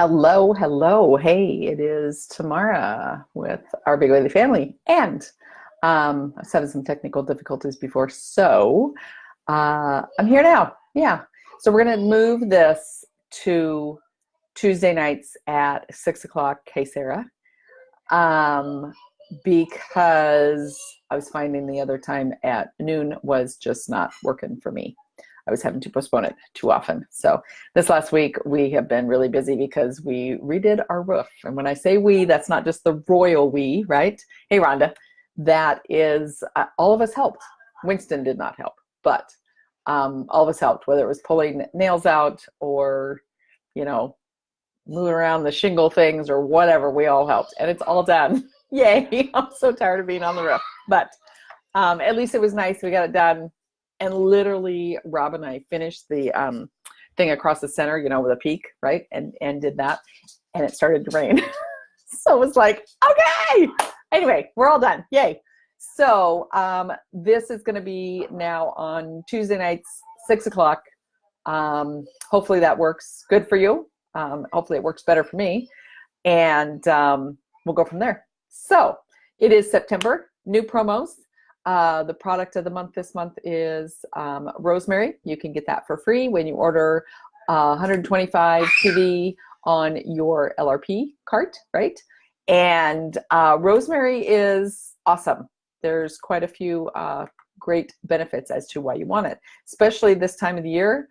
Hello, hello. Hey, it is Tamara with our Big Oily family. And I was having some technical difficulties before, so I'm here now. Yeah. So we're going to move this to Tuesday nights at 6 o'clock, Hey Sarah, um, because I was finding the other time at noon was just not working for me. I was having to postpone it too often. So this last week we have been really busy because we redid our roof. And when I say we, that's not just the royal we, right? Hey, Rhonda, that is all of us helped. Winston did not help, but all of us helped, whether it was pulling nails out or, you know, moving around the shingle things or whatever, we all helped. And it's all done. Yay. I'm so tired of being on the roof. But at least it was nice. We got it done. And literally, Rob and I finished the thing across the center, you know, with a peak, right? And did that. And it started to rain. So it was like, okay. Anyway, we're all done. Yay. So this is going to be now on Tuesday nights, 6 o'clock. Hopefully that works good for you. Hopefully it works better for me. And we'll go from there. So it is September, new promos. The product of the month this month is rosemary. You can get that for free when you order 125 PV on your LRP cart, right? And rosemary is awesome. There's quite a few great benefits as to why you want it, especially this time of the year,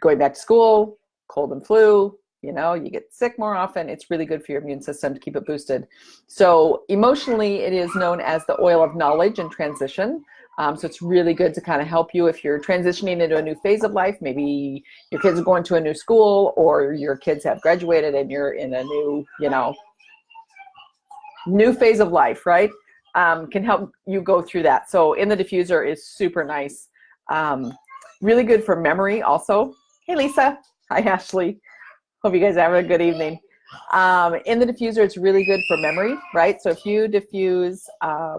going back to school, cold and flu. You know, you get sick more often. It's really good for your immune system to keep it boosted. So emotionally, it is known as the oil of knowledge and transition. So it's really good to kind of help you if you're transitioning into a new phase of life. Maybe your kids are going to a new school, or your kids have graduated and you're in a new, you know, new phase of life, right? Can help you go through that. So in the diffuser is super nice. Really good for memory also. Hey, Lisa. Hi, Ashley. Hope you guys are having a good evening. In the diffuser, it's really good for memory, right? So if you diffuse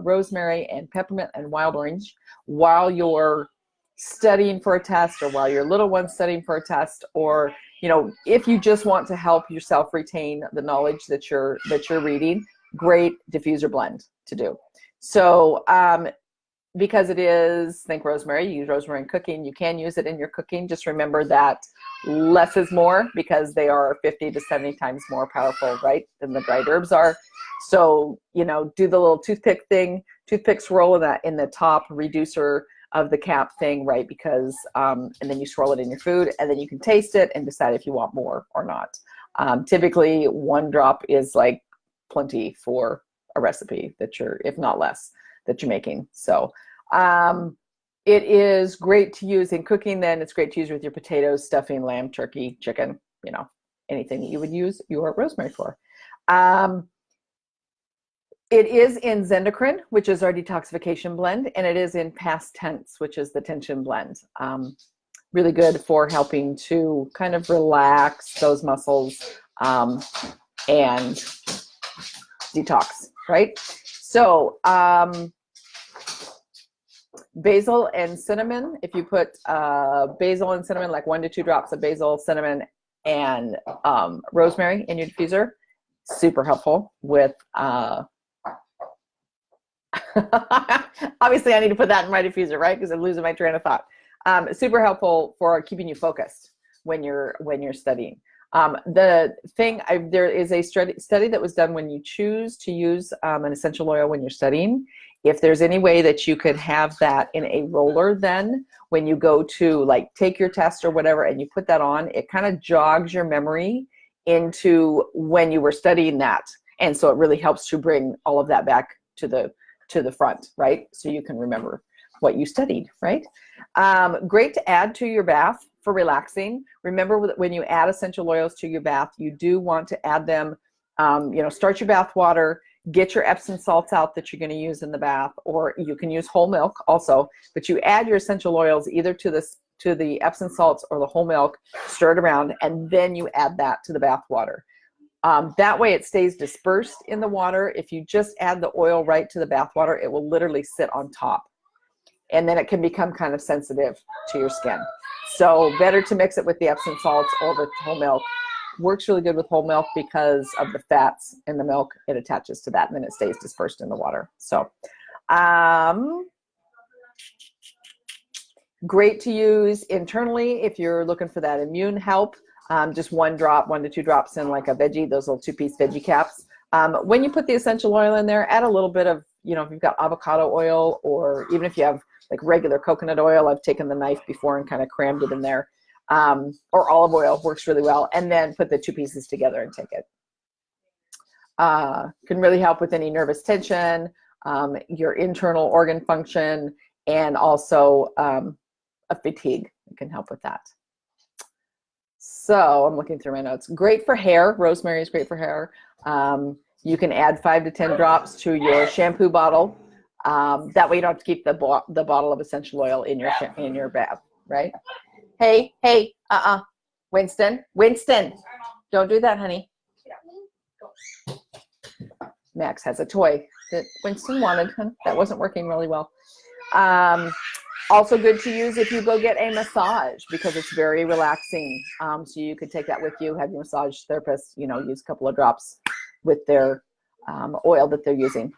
rosemary and peppermint and wild orange while you're studying for a test, or while your little one's studying for a test, or, you know, if you just want to help yourself retain the knowledge that you're reading, great diffuser blend to do. So because it is, think rosemary, you use rosemary in cooking, you can use it in your cooking. Just remember that less is more, because they are 50 to 70 times more powerful, right, than the dried herbs are. So, you know, do the little toothpick thing, toothpick swirl in the top reducer of the cap thing, right, because, and then you swirl it in your food, and then you can taste it and decide if you want more or not. Typically, one drop is like plenty for a recipe that you're, if not less, that you're making. So it is great to use in cooking. Then it's great to use with your potatoes, stuffing, lamb, turkey, chicken, you know, anything that you would use your rosemary for. It is in Zendocrine, which is our detoxification blend, and it is in past tense, which is the tension blend. Really good for helping to kind of relax those muscles and detox, right? So basil and cinnamon, if you put basil and cinnamon, like 1 to 2 drops of basil, cinnamon, and rosemary in your diffuser, super helpful with, obviously I need to put that in my diffuser, right? Because I'm losing my train of thought. Super helpful for keeping you focused when you're studying. The thing, there is a study that was done when you choose to use an essential oil when you're studying. If there's any way that you could have that in a roller, then when you go to like take your test or whatever, and you put that on, it kind of jogs your memory into when you were studying that. And so it really helps to bring all of that back to the front, right? So you can remember what you studied, right? Great to add to your bath for relaxing. Remember, when you add essential oils to your bath, you do want to add them, you know, start your bath water, get your Epsom salts out that you're going to use in the bath, or you can use whole milk also, but you add your essential oils either to the Epsom salts or the whole milk, stir it around, and then you add that to the bath water. That way it stays dispersed in the water. If you just add the oil right to the bath water, it will literally sit on top, and then it can become kind of sensitive to your skin. So better to mix it with the Epsom salts or with whole milk works really good with whole milk because of the fats in the milk. It attaches to that and then it stays dispersed in the water. So great to use internally if you're looking for that immune help. Just 1 to 2 drops in like a veggie, those little 2-piece veggie caps. When you put the essential oil in there, add a little bit of, if you've got avocado oil, or even if you have like regular coconut oil. I've taken the knife before and kind of crammed it in there. Or olive oil works really well. And then put the 2 pieces together and take it. Can really help with any nervous tension, your internal organ function, and also a fatigue. It can help with that. So I'm looking through my notes. Great for hair. Rosemary is great for hair. You can add 5 to 10 drops to your shampoo bottle. That way you don't have to keep the bottle of essential oil in your bath, right? Hey, Winston, don't do that, honey. Max has a toy that Winston wanted. That wasn't working really well. Also good to use if you go get a massage, because it's very relaxing. So you could take that with you, have your massage therapist, use a couple of drops with their oil that they're using.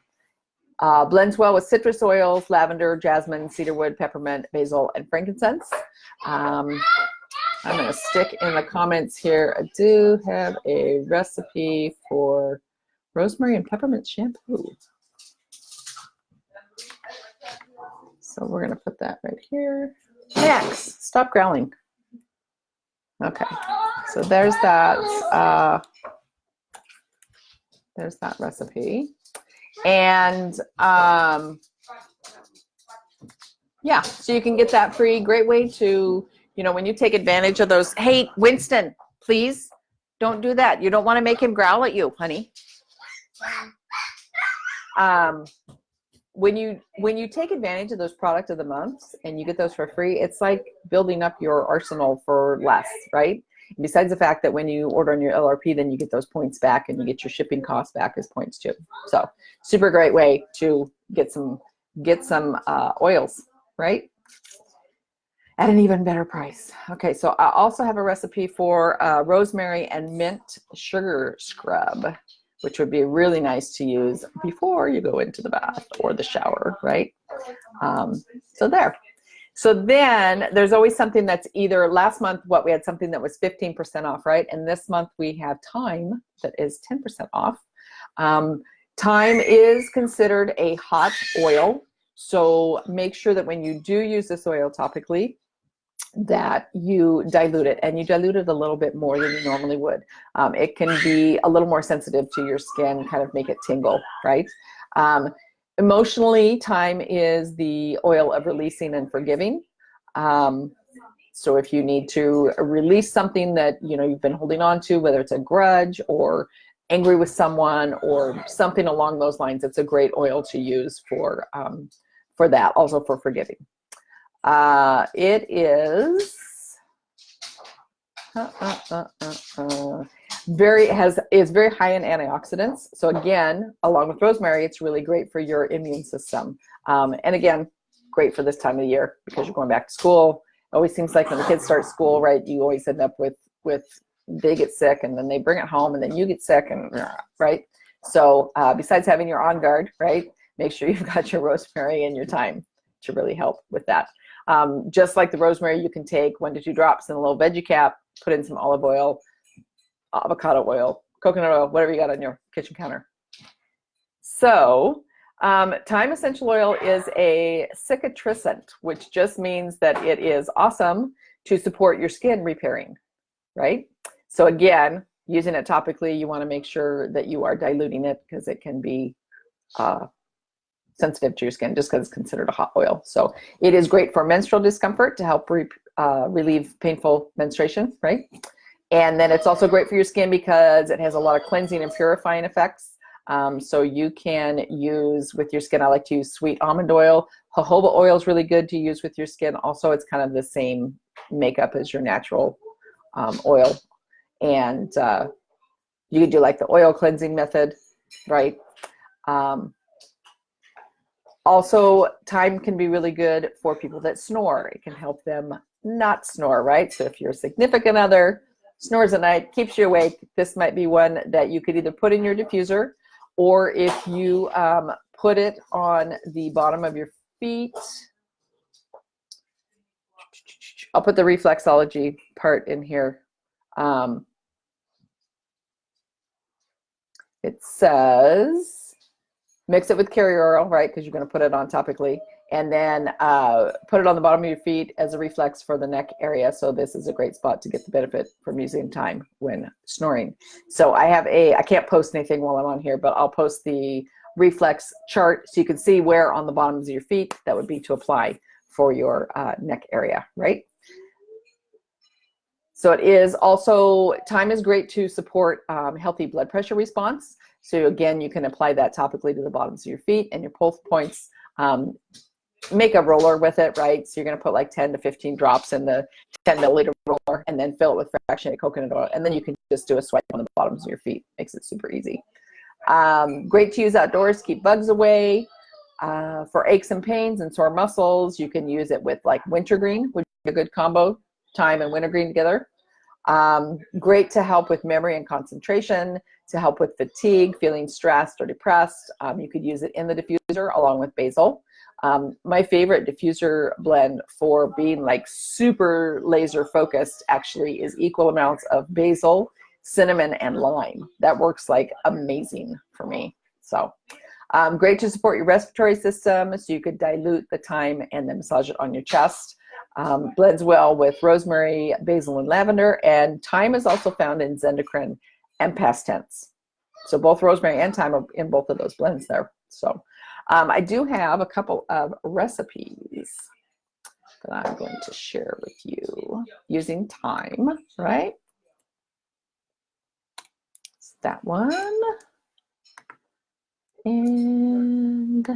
Blends well with citrus oils, lavender, jasmine, cedarwood, peppermint, basil, and frankincense. I'm going to stick in the comments here. I do have a recipe for rosemary and peppermint shampoo. So we're going to put that right here. Max, stop growling. Okay, so there's that. There's that recipe. And yeah, so you can get that free. Great way to, when you take advantage of those. Hey, Winston, please don't do that. You don't want to make him growl at you, honey. When you take advantage of those product of the months and you get those for free, it's like building up your arsenal for less, right? Besides the fact that when you order on your LRP, then you get those points back and you get your shipping costs back as points too. So super great way to get some oils, right? At an even better price. Okay, so I also have a recipe for rosemary and mint sugar scrub, which would be really nice to use before you go into the bath or the shower, right? So there. So then there's always something that's either last month, we had something that was 15% off, right? And this month we have thyme that is 10% off. Thyme is considered a hot oil. So make sure that when you do use this oil topically, that you dilute it, and you dilute it a little bit more than you normally would. It can be a little more sensitive to your skin, kind of make it tingle, right? Emotionally, thyme is the oil of releasing and forgiving. So if you need to release something that you've been holding on to, whether it's a grudge or angry with someone or something along those lines, it's a great oil to use for that, also for forgiving. It is is very high in antioxidants. So again, along with rosemary, it's really great for your immune system. And again, great for this time of the year because you're going back to school. It always seems like when the kids start school, right, you always end up with they get sick and then they bring it home and then you get sick, and right. So besides having your On Guard, right, make sure you've got your rosemary and your thyme to really help with that. Just like the rosemary, you can take 1 to 2 drops in a little veggie cap, put in some olive oil, avocado oil, coconut oil, whatever you got on your kitchen counter. So thyme essential oil is a cicatrisant, which just means that it is awesome to support your skin repairing, right? So again, using it topically, you want to make sure that you are diluting it because it can be sensitive to your skin just because it's considered a hot oil. So it is great for menstrual discomfort to help relieve painful menstruation, right? And then it's also great for your skin because it has a lot of cleansing and purifying effects. So you can use with your skin, I like to use sweet almond oil. Jojoba oil is really good to use with your skin. Also, it's kind of the same makeup as your natural oil. And you could do like the oil cleansing method, right? Also, thyme can be really good for people that snore. It can help them not snore, right? So if you're a significant other, snores at night, keeps you awake, this might be one that you could either put in your diffuser, or if you put it on the bottom of your feet. I'll put the reflexology part in here. It says, mix it with carrier oil, right? Because you're going to put it on topically. And then put it on the bottom of your feet as a reflex for the neck area. So this is a great spot to get the benefit from using time when snoring. So I can't post anything while I'm on here, but I'll post the reflex chart so you can see where on the bottoms of your feet that would be to apply for your neck area, right? So it is also, time is great to support healthy blood pressure response. So again, you can apply that topically to the bottoms of your feet and your pulse points. Make a roller with it, right? So you're going to put like 10 to 15 drops in the 10 milliliter roller and then fill it with fractionated coconut oil. And then you can just do a swipe on the bottoms of your feet. Makes it super easy. Great to use outdoors, keep bugs away. For aches and pains and sore muscles, you can use it with like wintergreen, which is a good combo, thyme and wintergreen together. Great to help with memory and concentration, to help with fatigue, feeling stressed or depressed. You could use it in the diffuser along with basil. My favorite diffuser blend for being like super laser focused actually is equal amounts of basil, cinnamon, and lime. That works like amazing for me. So great to support your respiratory system, so you could dilute the thyme and then massage it on your chest. Blends well with rosemary, basil, and lavender, and thyme is also found in zendocrine and past tense. So both rosemary and thyme are in both of those blends there. So I do have a couple of recipes that I'm going to share with you using thyme, right? It's that one. And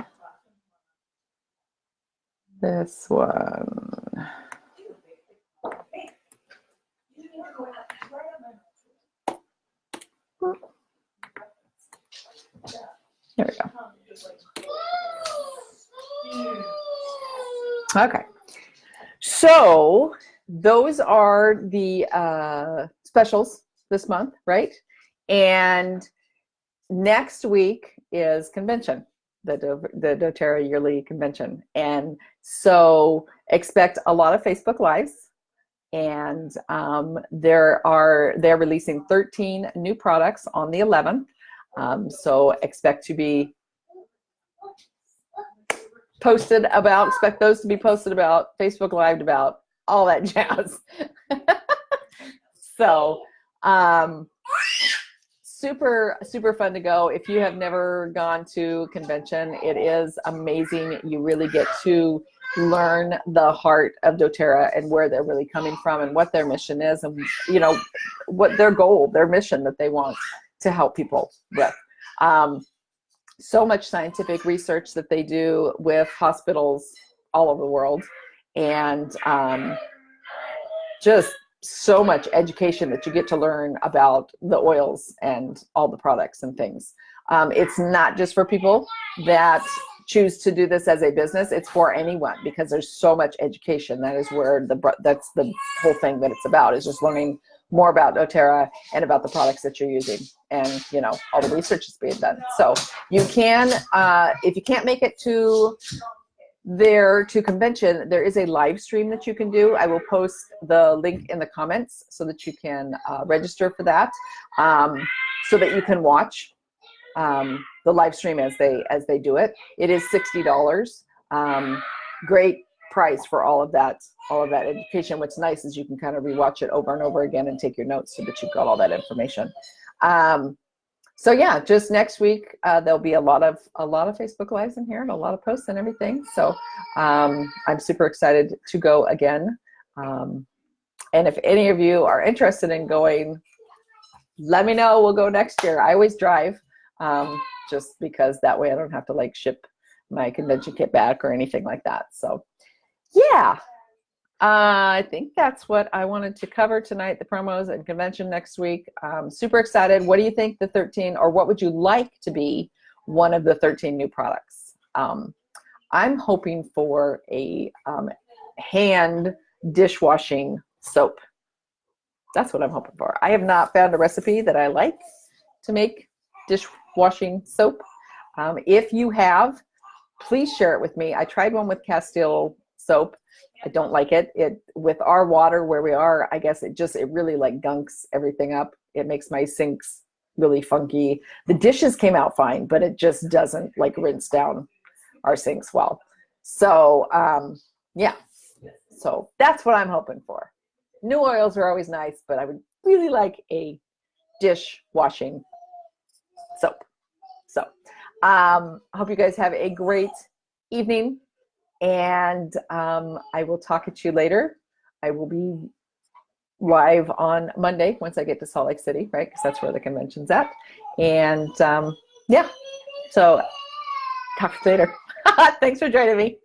this one. There we go. Okay. So those are the specials this month, right? And next week is convention, the doTERRA yearly convention. And so expect a lot of Facebook Lives. And they're releasing 13 new products on the 11th. So expect to be posted about, expect those to be posted about, Facebook Live about, all that jazz. So super, super fun to go. If you have never gone to convention, it is amazing. You really get to learn the heart of doTERRA and where they're really coming from and what their mission is, and you know what their goal, their mission that they want to help people with. So much scientific research that they do with hospitals all over the world, and just so much education that you get to learn about the oils and all the products and things. It's not just for people that choose to do this as a business. It's for anyone, because there's so much education. That is where that's the whole thing that it's about, is just learning more about doTERRA and about the products that you're using, and you know, all the research is being done. So you can, if you can't make it to convention, there is a live stream that you can do. I will post the link in the comments so that you can register for that, so that you can watch the live stream as they do it. It is $60. Great price for all of that education. What's nice is you can kind of rewatch it over and over again and take your notes so that you've got all that information. So yeah, just next week there'll be a lot of Facebook Lives in here and a lot of posts and everything. So I'm super excited to go again. And if any of you are interested in going, let me know. We'll go next year. I always drive, just because that way I don't have to like ship my convention kit back or anything like that. So yeah, I think that's what I wanted to cover tonight, the promos and convention next week. Super excited. What do you think the 13, or what would you like to be one of the 13 new products? I'm hoping for a hand dishwashing soap. That's what I'm hoping for. I have not found a recipe that I like to make dishwashing soap. If you have, please share it with me. I tried one with Castile soap. I don't like it. With our water where we are, I guess it really like gunks everything up. It makes my sinks really funky. The dishes came out fine, but it just doesn't like rinse down our sinks well. So yeah, so that's what I'm hoping for. New oils are always nice, but I would really like a dishwashing soap. So I hope you guys have a great evening, and I will talk to you later. I will be live on Monday once I get to Salt Lake City, right? Because that's where the convention's at. And yeah, so talk to you later. Thanks for joining me.